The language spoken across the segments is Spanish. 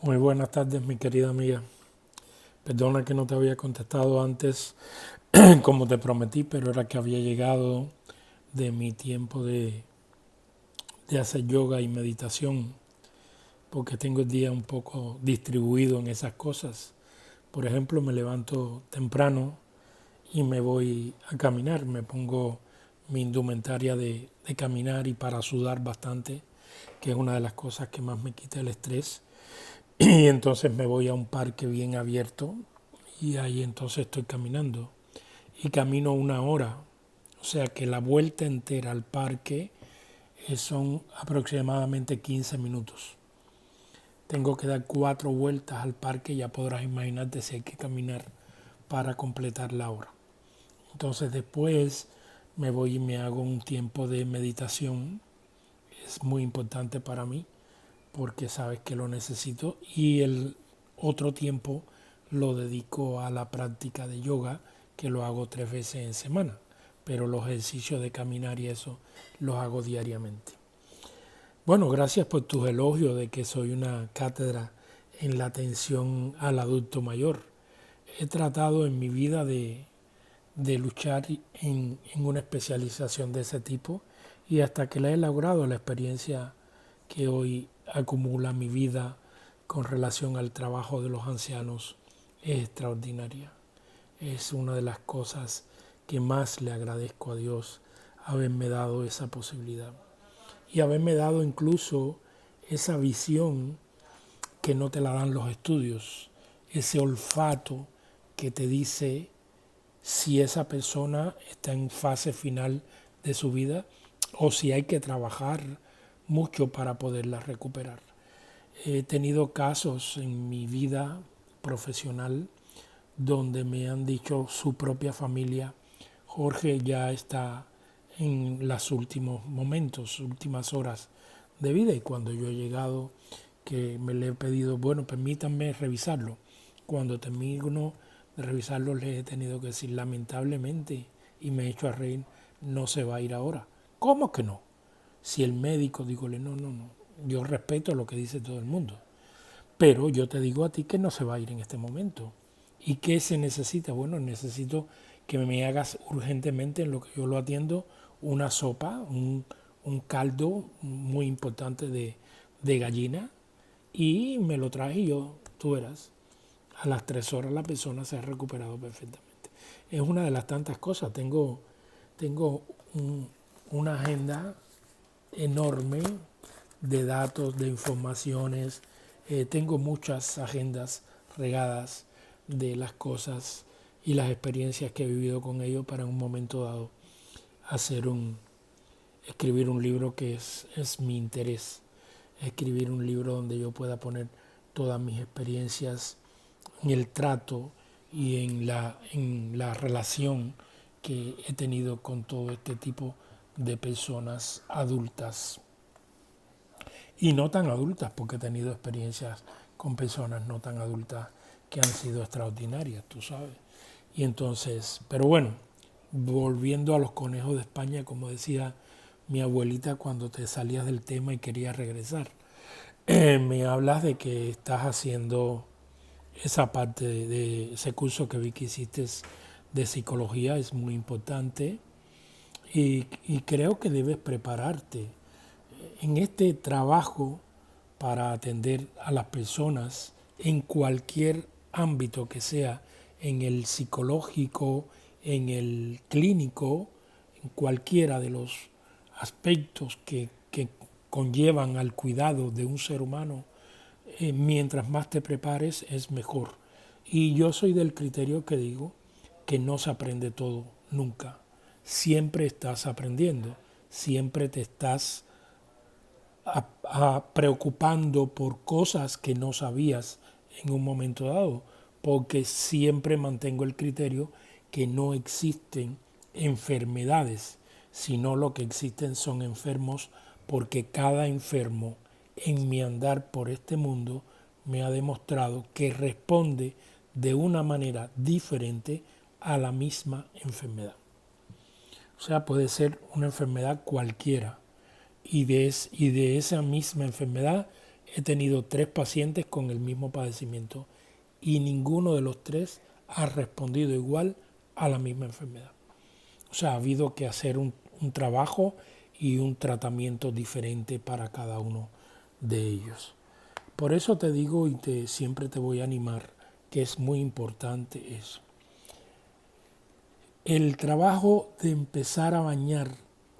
Muy buenas tardes, mi querida amiga. Perdona que no te había contestado antes, como te prometí, pero era que había llegado de mi tiempo de hacer yoga y meditación, porque tengo el día un poco distribuido en esas cosas. Por ejemplo, me levanto temprano y me voy a caminar, me pongo mi indumentaria de caminar y para sudar bastante, que es una de las cosas que más me quita el estrés. Y entonces me voy a un parque bien abierto y ahí entonces estoy caminando. Y camino una hora. O sea que la vuelta entera al parque son aproximadamente 15 minutos. Tengo que dar 4 vueltas al parque, ya podrás imaginarte si hay que caminar para completar la hora. Entonces después me voy y me hago un tiempo de meditación. Es muy importante para mí porque sabes que lo necesito, y el otro tiempo lo dedico a la práctica de yoga, que lo hago 3 veces en semana, pero los ejercicios de caminar y eso los hago diariamente. Bueno, gracias por tus elogios de que soy una cátedra en la atención al adulto mayor. He tratado en mi vida de luchar en una especialización de ese tipo, y hasta que la he logrado, la experiencia que hoy acumula mi vida con relación al trabajo de los ancianos es extraordinaria. Es una de las cosas que más le agradezco a Dios, haberme dado esa posibilidad y haberme dado incluso esa visión que no te la dan los estudios, ese olfato que te dice si esa persona está en fase final de su vida o si hay que trabajar mucho para poderla recuperar. He tenido casos en mi vida profesional donde me han dicho su propia familia: Jorge ya está en los últimos momentos, últimas horas de vida. Y cuando yo he llegado, que me le he pedido, bueno, permítanme revisarlo. Cuando termino de revisarlo, les he tenido que decir, lamentablemente, y me he hecho a reír, no se va a ir ahora. ¿Cómo que no? Si el médico, dígole, no, no, no, yo respeto lo que dice todo el mundo, pero yo te digo a ti que no se va a ir en este momento. ¿Y qué se necesita? Bueno, necesito que me hagas urgentemente, en lo que yo lo atiendo, una sopa, un caldo muy importante de gallina, y me lo traes y yo, tú verás, a las 3 horas la persona se ha recuperado perfectamente. Es una de las tantas cosas. Tengo una agenda enorme de datos, de informaciones. Tengo muchas agendas regadas de las cosas y las experiencias que he vivido con ellos para en un momento dado hacer escribir un libro que es mi interés. Escribir un libro donde yo pueda poner todas mis experiencias en el trato y en la relación que he tenido con todo este tipo de personas adultas y no tan adultas, porque he tenido experiencias con personas no tan adultas que han sido extraordinarias, tú sabes. Y entonces, pero bueno, volviendo a los conejos de España, como decía mi abuelita cuando te salías del tema y querías regresar, me hablas de que estás haciendo esa parte de ese curso que vi que hiciste de psicología. Es muy importante, y creo que debes prepararte en este trabajo para atender a las personas en cualquier ámbito que sea, en el psicológico, en el clínico, en cualquiera de los aspectos que conllevan al cuidado de un ser humano. Mientras más te prepares es mejor. Y yo soy del criterio que digo que no se aprende todo nunca. Siempre estás aprendiendo, siempre te estás preocupando por cosas que no sabías en un momento dado, porque siempre mantengo el criterio que no existen enfermedades, sino lo que existen son enfermos, porque cada enfermo en mi andar por este mundo me ha demostrado que responde de una manera diferente a la misma enfermedad. O sea, puede ser una enfermedad cualquiera, y de esa misma enfermedad he tenido 3 pacientes con el mismo padecimiento y ninguno de los 3 ha respondido igual a la misma enfermedad. O sea, ha habido que hacer un trabajo y un tratamiento diferente para cada uno de ellos. Por eso te digo y siempre te voy a animar que es muy importante eso. El trabajo de empezar a bañar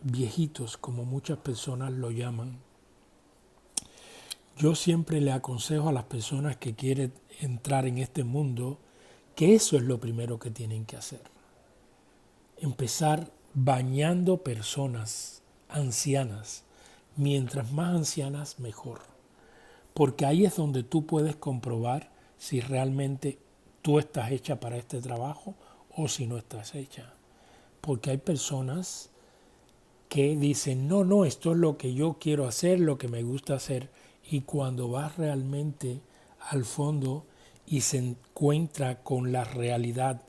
viejitos, como muchas personas lo llaman, yo siempre le aconsejo a las personas que quieren entrar en este mundo que eso es lo primero que tienen que hacer. Empezar bañando personas ancianas. Mientras más ancianas, mejor. Porque ahí es donde tú puedes comprobar si realmente tú estás hecha para este trabajo o si no estás hecha. Porque hay personas que dicen, no, esto es lo que yo quiero hacer, lo que me gusta hacer. Y cuando vas realmente al fondo y se encuentra con la realidad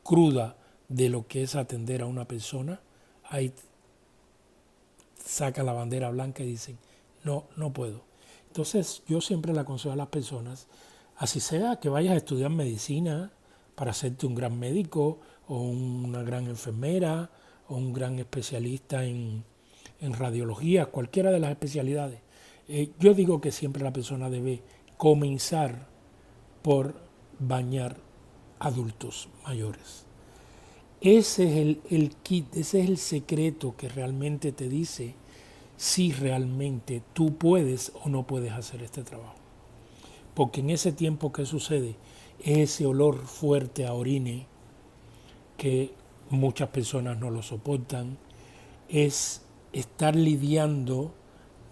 cruda de lo que es atender a una persona, ahí saca la bandera blanca y dicen, no puedo. Entonces yo siempre le aconsejo a las personas, así sea que vayas a estudiar medicina para hacerte un gran médico o una gran enfermera o un gran especialista en radiología, cualquiera de las especialidades. Yo digo que siempre la persona debe comenzar por bañar adultos mayores. Ese es el kit, ese es el secreto que realmente te dice si realmente tú puedes o no puedes hacer este trabajo. Porque en ese tiempo que sucede, ese olor fuerte a orine que muchas personas no lo soportan, es estar lidiando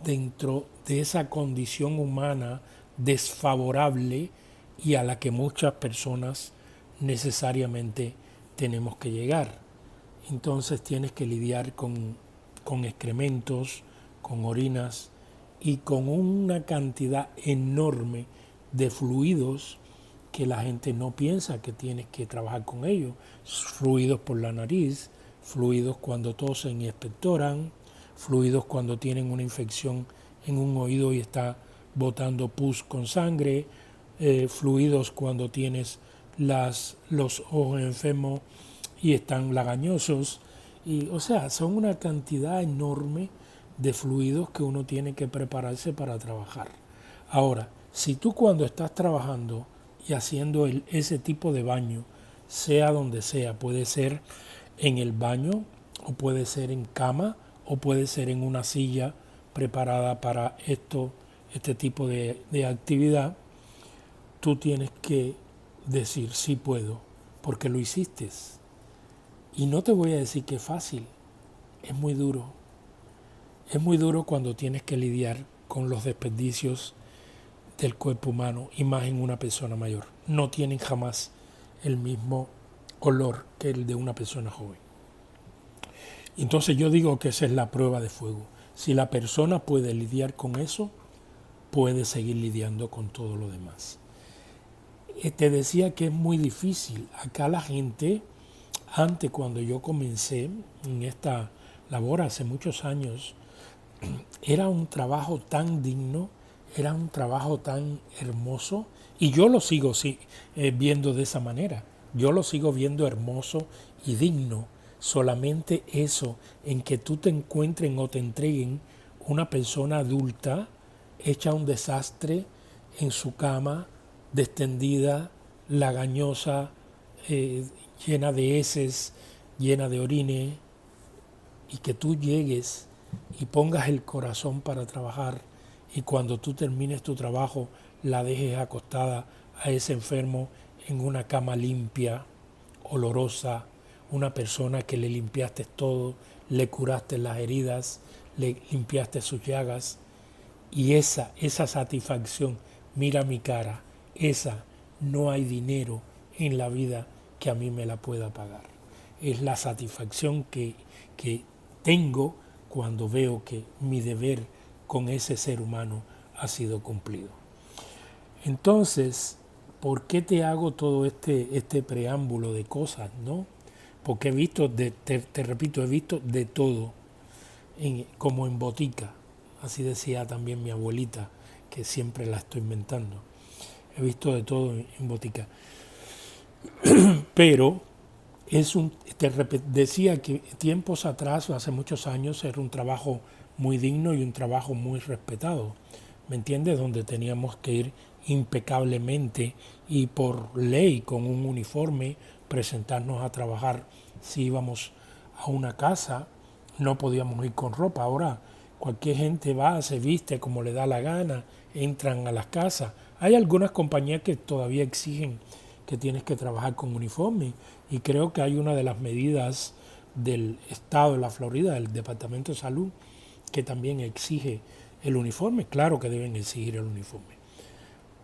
dentro de esa condición humana desfavorable y a la que muchas personas necesariamente tenemos que llegar. Entonces tienes que lidiar con excrementos, con orinas y con una cantidad enorme de fluidos que la gente no piensa que tienes que trabajar con ellos. Fluidos por la nariz, fluidos cuando tosen y expectoran, fluidos cuando tienen una infección en un oído y está botando pus con sangre, fluidos cuando tienes los ojos enfermos y están lagañosos. Y, o sea, son una cantidad enorme de fluidos que uno tiene que prepararse para trabajar. Ahora, si tú cuando estás trabajando y haciendo ese tipo de baño, sea donde sea, puede ser en el baño o puede ser en cama o puede ser en una silla preparada para este tipo de actividad, tú tienes que decir sí puedo, porque lo hiciste. Y no te voy a decir que es fácil, es muy duro. Es muy duro cuando tienes que lidiar con los desperdicios del cuerpo humano y más en una persona mayor. No tienen jamás el mismo olor que el de una persona joven. Entonces yo digo que esa es la prueba de fuego. Si la persona puede lidiar con eso, puede seguir lidiando con todo lo demás. Te decía que es muy difícil. Acá la gente, antes cuando yo comencé en esta labor hace muchos años, era un trabajo tan digno, era un trabajo tan hermoso, y yo lo sigo viendo de esa manera. Yo lo sigo viendo hermoso y digno. Solamente eso, en que tú te encuentren o te entreguen una persona adulta hecha un desastre en su cama, destendida, lagañosa, llena de heces, llena de orine, y que tú llegues y pongas el corazón para trabajar y cuando tú termines tu trabajo la dejes acostada a ese enfermo en una cama limpia, olorosa, una persona que le limpiaste todo, le curaste las heridas, le limpiaste sus llagas, y esa satisfacción, mira mi cara, esa no hay dinero en la vida que a mí me la pueda pagar. Es la satisfacción que tengo cuando veo que mi deber con ese ser humano ha sido cumplido. Entonces, ¿por qué te hago todo este preámbulo de cosas, no? Porque he visto, te repito, he visto de todo, como en botica. Así decía también mi abuelita, que siempre la estoy inventando. He visto de todo en botica. Pero decía que tiempos atrás, hace muchos años, era un trabajo muy digno y un trabajo muy respetado. ¿Me entiendes? Donde teníamos que ir impecablemente y por ley con un uniforme, presentarnos a trabajar. Si íbamos a una casa, no podíamos ir con ropa. Ahora cualquier gente va, se viste como le da la gana, entran a las casas. Hay algunas compañías que todavía exigen que tienes que trabajar con uniforme y creo que hay una de las medidas del estado de la Florida, del Departamento de Salud, que también exige el uniforme. Claro que deben exigir el uniforme.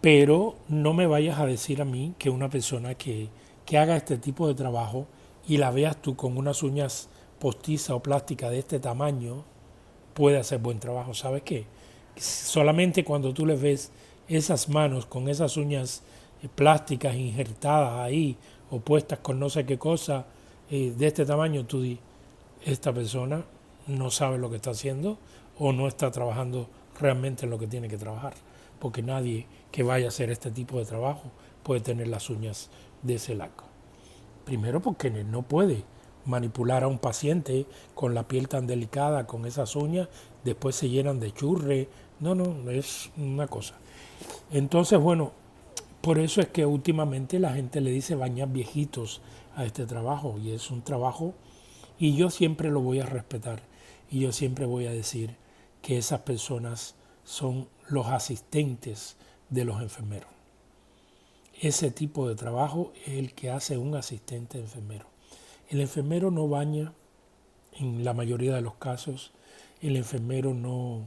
Pero no me vayas a decir a mí que una persona que haga este tipo de trabajo y la veas tú con unas uñas postizas o plásticas de este tamaño, puede hacer buen trabajo. ¿Sabes qué? Solamente cuando tú le ves esas manos con esas uñas plásticas injertadas ahí o puestas con no sé qué cosa de este tamaño, tú di, esta persona no sabe lo que está haciendo o no está trabajando realmente en lo que tiene que trabajar, porque nadie que vaya a hacer este tipo de trabajo puede tener las uñas de ese largo. Primero porque no puede manipular a un paciente con la piel tan delicada, con esas uñas, después se llenan de churre. No, no, es una cosa. Entonces, bueno, por eso es que últimamente la gente le dice bañar viejitos a este trabajo y es un trabajo y yo siempre lo voy a respetar y yo siempre voy a decir que esas personas son los asistentes de los enfermeros. Ese tipo de trabajo es el que hace un asistente enfermero. El enfermero no baña en la mayoría de los casos, el enfermero no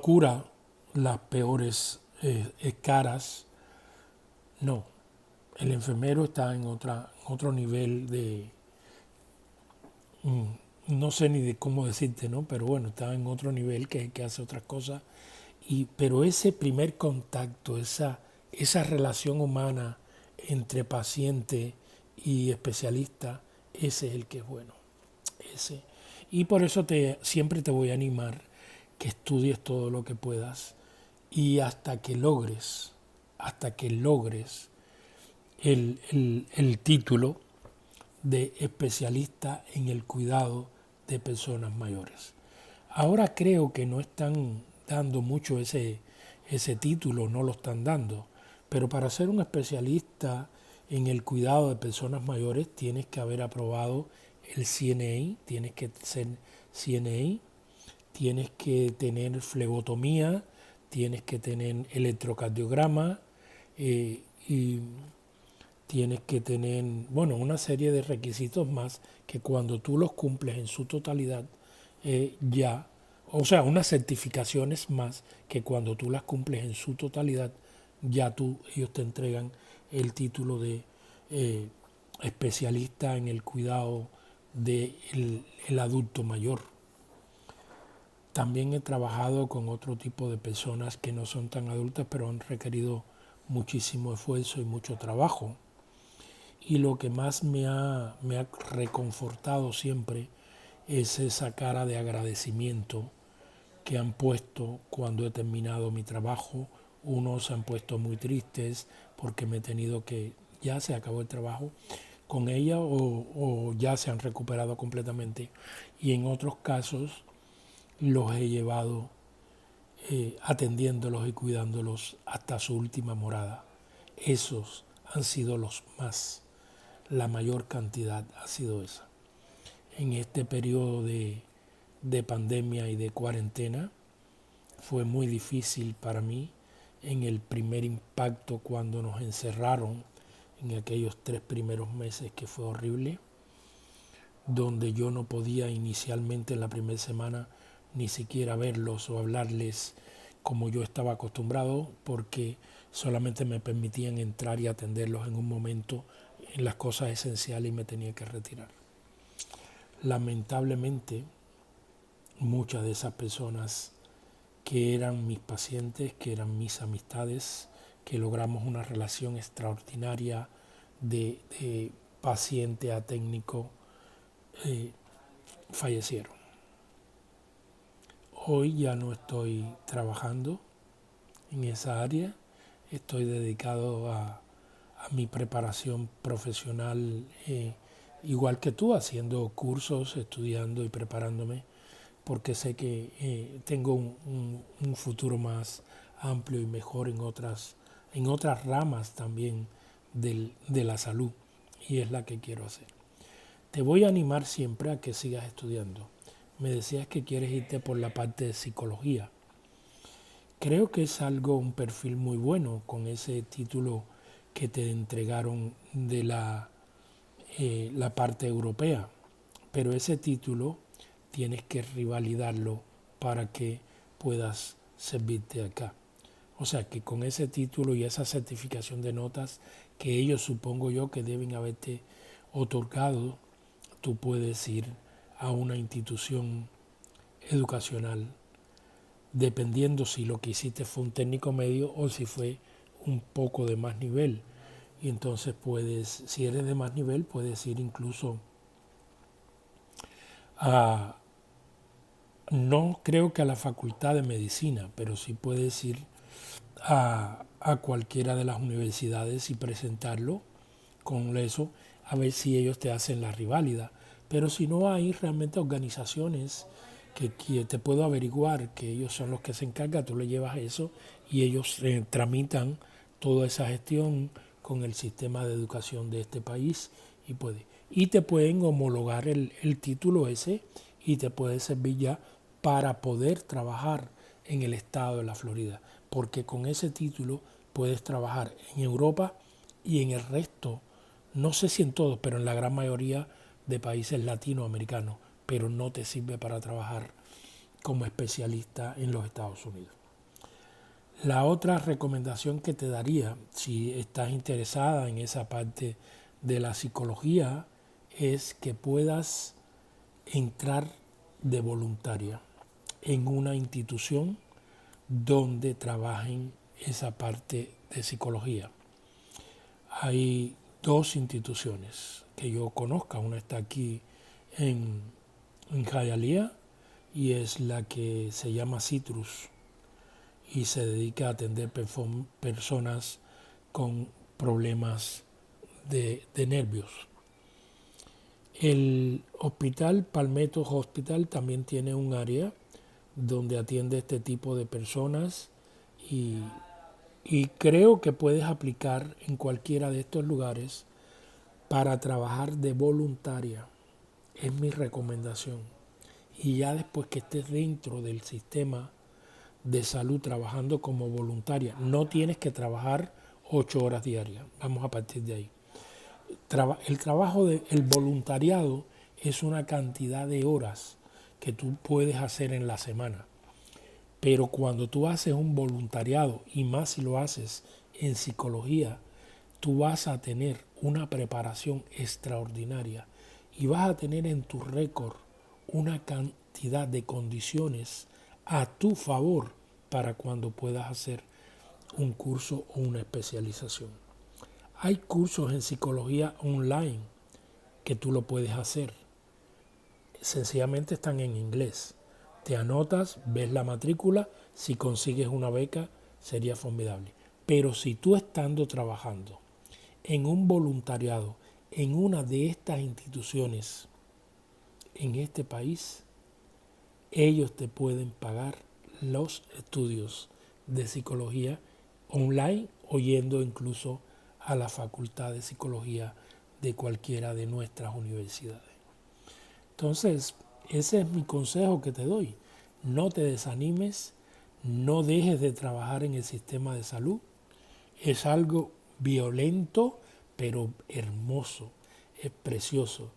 cura las peores caras, no. El enfermero está en otro nivel de, no sé ni de cómo decirte, ¿no? Pero bueno, está en otro nivel que hace otras cosas. Pero ese primer contacto, esa relación humana entre paciente y especialista, ese es el que es bueno. Ese. Y por eso siempre te voy a animar que estudies todo lo que puedas y hasta que logres el título de especialista en el cuidado de personas mayores. Ahora creo que no están dando mucho ese título, no lo están dando, pero para ser un especialista en el cuidado de personas mayores tienes que haber aprobado el CNA, tienes que ser CNA, tienes que tener flebotomía, tienes que tener electrocardiograma y tienes que tener, bueno, una serie de requisitos más que cuando tú los cumples en su totalidad, o sea, unas certificaciones más que cuando tú las cumples en su totalidad, ellos te entregan el título de especialista en el cuidado del adulto mayor. También he trabajado con otro tipo de personas que no son tan adultas, pero han requerido muchísimo esfuerzo y mucho trabajo. Y lo que más me ha reconfortado siempre es esa cara de agradecimiento que han puesto cuando he terminado mi trabajo. Unos se han puesto muy tristes porque me he tenido que, ya se acabó el trabajo con ella o ya se han recuperado completamente. Y en otros casos los he llevado atendiéndolos y cuidándolos hasta su última morada. Esos han sido los más, la mayor cantidad ha sido esa. En este periodo de pandemia y de cuarentena fue muy difícil para mí en el primer impacto cuando nos encerraron en aquellos 3 primeros meses que fue horrible, donde yo no podía inicialmente en la primera semana ni siquiera verlos o hablarles como yo estaba acostumbrado porque solamente me permitían entrar y atenderlos en un momento en las cosas esenciales y me tenía que retirar. Lamentablemente, muchas de esas personas que eran mis pacientes, que eran mis amistades, que logramos una relación extraordinaria de paciente a técnico, fallecieron Hoy ya no estoy trabajando en esa área, estoy dedicado a mi preparación profesional, igual que tú, haciendo cursos, estudiando y preparándome, porque sé que tengo un futuro más amplio y mejor en otras ramas también de la salud, y es la que quiero hacer. Te voy a animar siempre a que sigas estudiando. Me decías que quieres irte por la parte de psicología. Creo que es un perfil muy bueno con ese título que te entregaron de la parte europea. Pero ese título tienes que revalidarlo para que puedas servirte acá. O sea que con ese título y esa certificación de notas que ellos supongo yo que deben haberte otorgado, tú puedes ir a una institución educacional, dependiendo si lo que hiciste fue un técnico medio o si fue un poco de más nivel. Y entonces puedes, si eres de más nivel, puedes ir incluso a, no creo que a la facultad de medicina, pero sí puedes ir a cualquiera de las universidades y presentarlo con eso, a ver si ellos te hacen la reválida. Pero si no, hay realmente organizaciones que te puedo averiguar que ellos son los que se encargan, tú le llevas eso y ellos tramitan toda esa gestión con el sistema de educación de este país y te pueden homologar el título ese y te puede servir ya para poder trabajar en el estado de la Florida, porque con ese título puedes trabajar en Europa y en el resto, no sé si en todos, pero en la gran mayoría de países latinoamericanos, pero no te sirve para trabajar como especialista en los Estados Unidos. La otra recomendación que te daría, si estás interesada en esa parte de la psicología, es que puedas entrar de voluntaria en una institución donde trabajen esa parte de psicología. Hay dos instituciones que yo conozca. Una está aquí en Hialeah y es la que se llama Citrus y se dedica a atender personas con problemas de nervios. El hospital Palmetto Hospital también tiene un área donde atiende este tipo de personas y, y creo que puedes aplicar en cualquiera de estos lugares para trabajar de voluntaria. Es mi recomendación. Y ya después que estés dentro del sistema de salud trabajando como voluntaria, no tienes que trabajar 8 horas diarias. Vamos a partir de ahí. El trabajo el voluntariado es una cantidad de horas que tú puedes hacer en la semana. Pero cuando tú haces un voluntariado, y más si lo haces en psicología, tú vas a tener una preparación extraordinaria y vas a tener en tu récord una cantidad de condiciones a tu favor para cuando puedas hacer un curso o una especialización. Hay cursos en psicología online que tú lo puedes hacer. Sencillamente están en inglés. Te anotas, ves la matrícula, si consigues una beca sería formidable. Pero si tú estando trabajando en un voluntariado en una de estas instituciones en este país, ellos te pueden pagar los estudios de psicología online o yendo incluso a la facultad de psicología de cualquiera de nuestras universidades. Entonces, ese es mi consejo que te doy. No te desanimes, no dejes de trabajar en el sistema de salud. Es algo violento, pero hermoso, es precioso.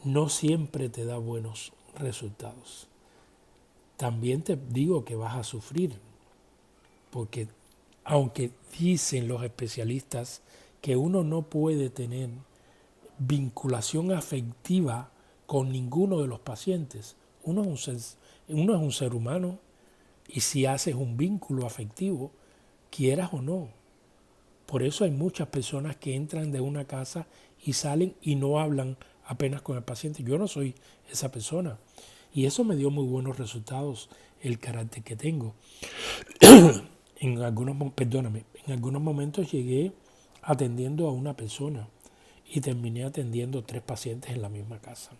No siempre te da buenos resultados. También te digo que vas a sufrir, porque aunque dicen los especialistas que uno no puede tener vinculación afectiva con ninguno de los pacientes, uno es un ser humano y si haces un vínculo afectivo, quieras o no. Por eso hay muchas personas que entran de una casa y salen y no hablan apenas con el paciente. Yo no soy esa persona. Y eso me dio muy buenos resultados el carácter que tengo. En algunos momentos llegué atendiendo a una persona y terminé atendiendo 3 pacientes en la misma casa.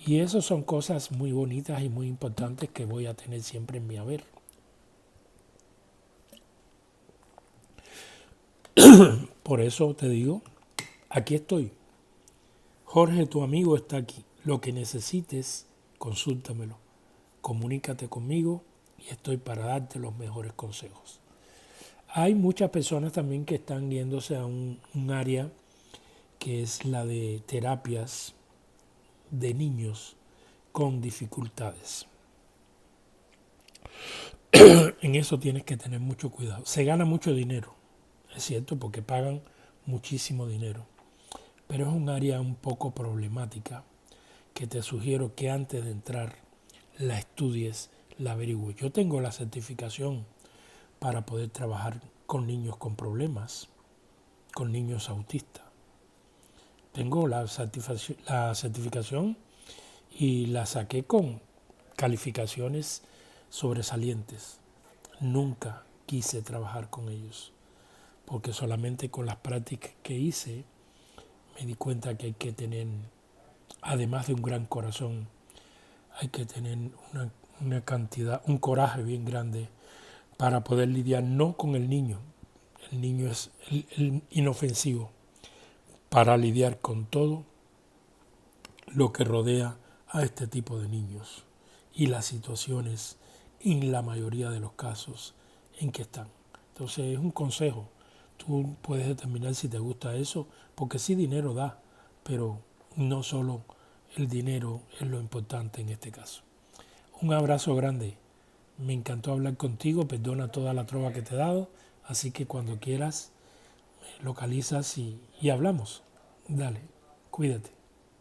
Y eso son cosas muy bonitas y muy importantes que voy a tener siempre en mi haber. Por eso te digo, aquí estoy. Jorge, tu amigo, está aquí. Lo que necesites, consúltamelo. Comunícate conmigo y estoy para darte los mejores consejos. Hay muchas personas también que están yéndose a un área que es la de terapias de niños con dificultades. En eso tienes que tener mucho cuidado. Se gana mucho dinero, es cierto, porque pagan muchísimo dinero, pero es un área un poco problemática que te sugiero que antes de entrar la estudies, la averigües. Yo tengo la certificación para poder trabajar con niños con problemas, con niños autistas. Tengo la certificación y la saqué con calificaciones sobresalientes. Nunca quise trabajar con ellos, porque solamente con las prácticas que hice me di cuenta que hay que tener, además de un gran corazón, hay que tener una cantidad, un coraje bien grande para poder lidiar no con el niño es el inofensivo, para lidiar con todo lo que rodea a este tipo de niños y las situaciones en la mayoría de los casos en que están. Entonces es un consejo, tú puedes determinar si te gusta eso, porque sí dinero da, pero no solo el dinero es lo importante en este caso. Un abrazo grande, me encantó hablar contigo, perdona toda la trova que te he dado, así que cuando quieras me localizas y hablamos. Dale, cuídate.